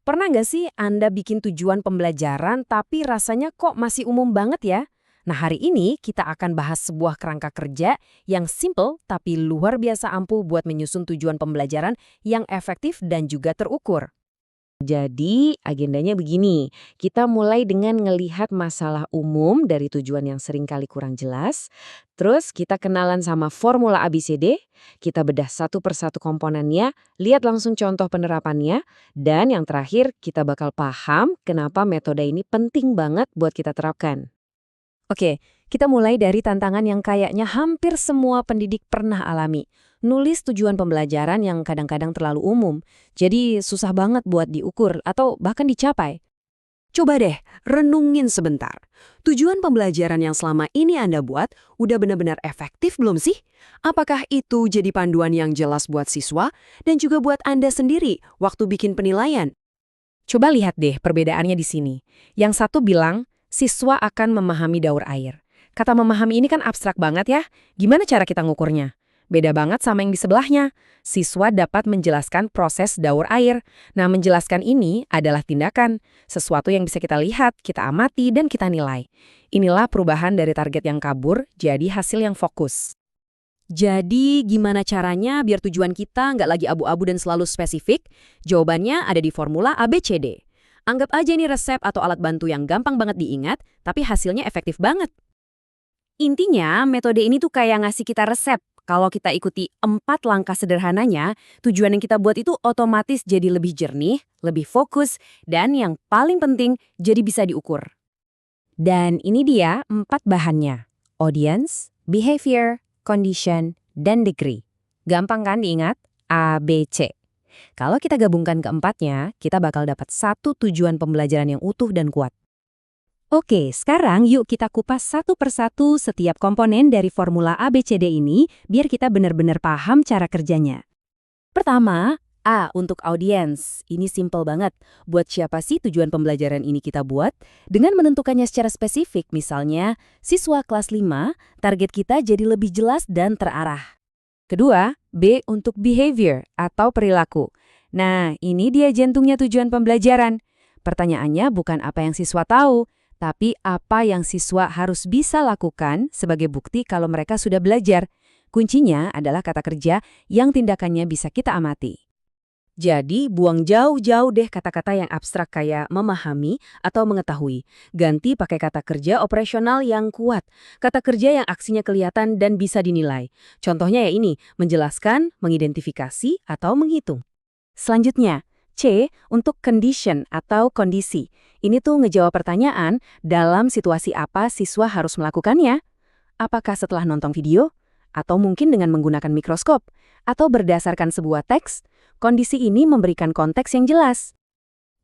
Pernah nggak sih Anda bikin tujuan pembelajaran tapi rasanya kok masih umum banget ya? Nah, hari ini kita akan bahas sebuah kerangka kerja yang simple tapi luar biasa ampuh buat menyusun tujuan pembelajaran yang efektif dan juga terukur. Jadi, agendanya begini. Kita mulai dengan ngelihat masalah umum dari tujuan yang seringkali kurang jelas. Terus kita kenalan sama formula ABCD, kita bedah satu persatu komponennya, lihat langsung contoh penerapannya, dan yang terakhir kita bakal paham kenapa metode ini penting banget buat kita terapkan. Oke, kita mulai dari tantangan yang kayaknya hampir semua pendidik pernah alami. Nulis tujuan pembelajaran yang kadang-kadang terlalu umum, jadi susah banget buat diukur atau bahkan dicapai. Coba deh, renungin sebentar. Tujuan pembelajaran yang selama ini Anda buat udah benar-benar efektif belum sih? Apakah itu jadi panduan yang jelas buat siswa dan juga buat Anda sendiri waktu bikin penilaian? Coba lihat deh perbedaannya di sini. Yang satu bilang, siswa akan memahami daur air. Kata memahami ini kan abstrak banget ya. Gimana cara kita ngukurnya? Beda banget sama yang di sebelahnya. Siswa dapat menjelaskan proses daur air. Nah, menjelaskan ini adalah tindakan. Sesuatu yang bisa kita lihat, kita amati, dan kita nilai. Inilah perubahan dari target yang kabur jadi hasil yang fokus. Jadi, gimana caranya biar tujuan kita nggak lagi abu-abu dan selalu spesifik? Jawabannya ada di formula ABCD. Anggap aja ini resep atau alat bantu yang gampang banget diingat, tapi hasilnya efektif banget. Intinya, metode ini tuh kayak ngasih kita resep. Kalau kita ikuti 4 langkah sederhananya, tujuan yang kita buat itu otomatis jadi lebih jernih, lebih fokus, dan yang paling penting, jadi bisa diukur. Dan ini dia 4 bahannya. Audience, behavior, condition, dan degree. Gampang kan diingat? A, B, C. Kalau kita gabungkan keempatnya, kita bakal dapat satu tujuan pembelajaran yang utuh dan kuat. Oke, sekarang yuk kita kupas satu persatu setiap komponen dari formula ABCD ini biar kita benar-benar paham cara kerjanya. Pertama, A untuk audience. Ini simple banget. Buat siapa sih tujuan pembelajaran ini kita buat? Dengan menentukannya secara spesifik, misalnya siswa kelas 5, target kita jadi lebih jelas dan terarah. Kedua, B untuk behavior atau perilaku. Nah, ini dia jantungnya tujuan pembelajaran. Pertanyaannya bukan apa yang siswa tahu, tapi apa yang siswa harus bisa lakukan sebagai bukti kalau mereka sudah belajar. Kuncinya adalah kata kerja yang tindakannya bisa kita amati. Jadi, buang jauh-jauh deh kata-kata yang abstrak kayak memahami atau mengetahui. Ganti pakai kata kerja operasional yang kuat. Kata kerja yang aksinya kelihatan dan bisa dinilai. Contohnya ya ini, menjelaskan, mengidentifikasi, atau menghitung. Selanjutnya, C untuk condition atau kondisi. Ini tuh ngejawab pertanyaan dalam situasi apa siswa harus melakukannya. Apakah setelah nonton video? Atau mungkin dengan menggunakan mikroskop? Atau berdasarkan sebuah teks? Kondisi ini memberikan konteks yang jelas.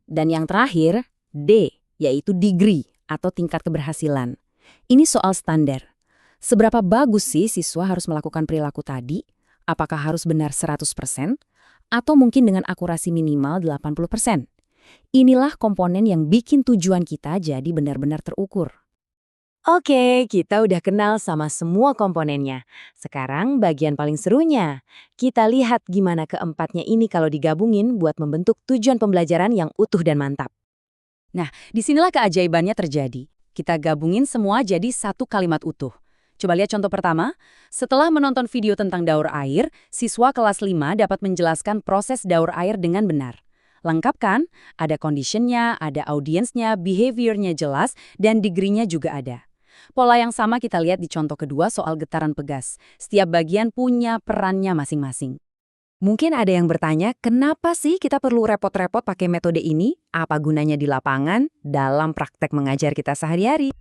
Dan yang terakhir, D, yaitu degree atau tingkat keberhasilan. Ini soal standar. Seberapa bagus sih siswa harus melakukan perilaku tadi? Apakah harus benar 100%? Atau mungkin dengan akurasi minimal 80%? Inilah komponen yang bikin tujuan kita jadi benar-benar terukur. Oke, kita udah kenal sama semua komponennya. Sekarang bagian paling serunya. Kita lihat gimana keempatnya ini kalau digabungin buat membentuk tujuan pembelajaran yang utuh dan mantap. Nah, disinilah keajaibannya terjadi. Kita gabungin semua jadi satu kalimat utuh. Coba lihat contoh pertama. Setelah menonton video tentang daur air, siswa kelas 5 dapat menjelaskan proses daur air dengan benar. Lengkap kan? Ada condition-nya, ada audience-nya, behavior-nya jelas, dan degree-nya juga ada. Pola yang sama kita lihat di contoh kedua soal getaran pegas. Setiap bagian punya perannya masing-masing. Mungkin ada yang bertanya, kenapa sih kita perlu repot-repot pakai metode ini? Apa gunanya di lapangan dalam praktek mengajar kita sehari-hari?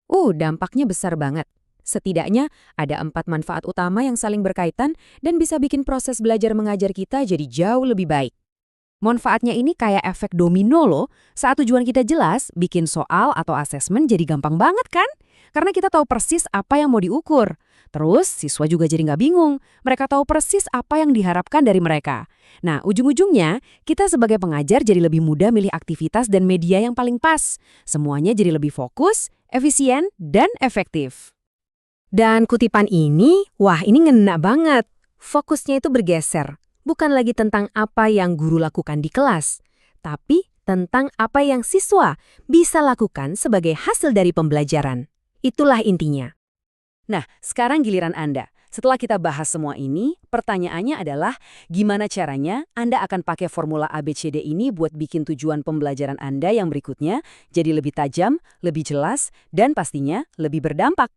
Dampaknya besar banget. Setidaknya ada 4 manfaat utama yang saling berkaitan dan bisa bikin proses belajar mengajar kita jadi jauh lebih baik. Manfaatnya ini kayak efek domino loh. Saat tujuan kita jelas, bikin soal atau asesmen jadi gampang banget kan? Karena kita tahu persis apa yang mau diukur. Terus, siswa juga jadi nggak bingung. Mereka tahu persis apa yang diharapkan dari mereka. Nah, ujung-ujungnya, kita sebagai pengajar jadi lebih mudah milih aktivitas dan media yang paling pas. Semuanya jadi lebih fokus, efisien, dan efektif. Dan kutipan ini, wah ini ngena banget. Fokusnya itu bergeser. Bukan lagi tentang apa yang guru lakukan di kelas, tapi tentang apa yang siswa bisa lakukan sebagai hasil dari pembelajaran. Itulah intinya. Nah, sekarang giliran Anda. Setelah kita bahas semua ini, pertanyaannya adalah gimana caranya Anda akan pakai formula ABCD ini buat bikin tujuan pembelajaran Anda yang berikutnya jadi lebih tajam, lebih jelas, dan pastinya lebih berdampak.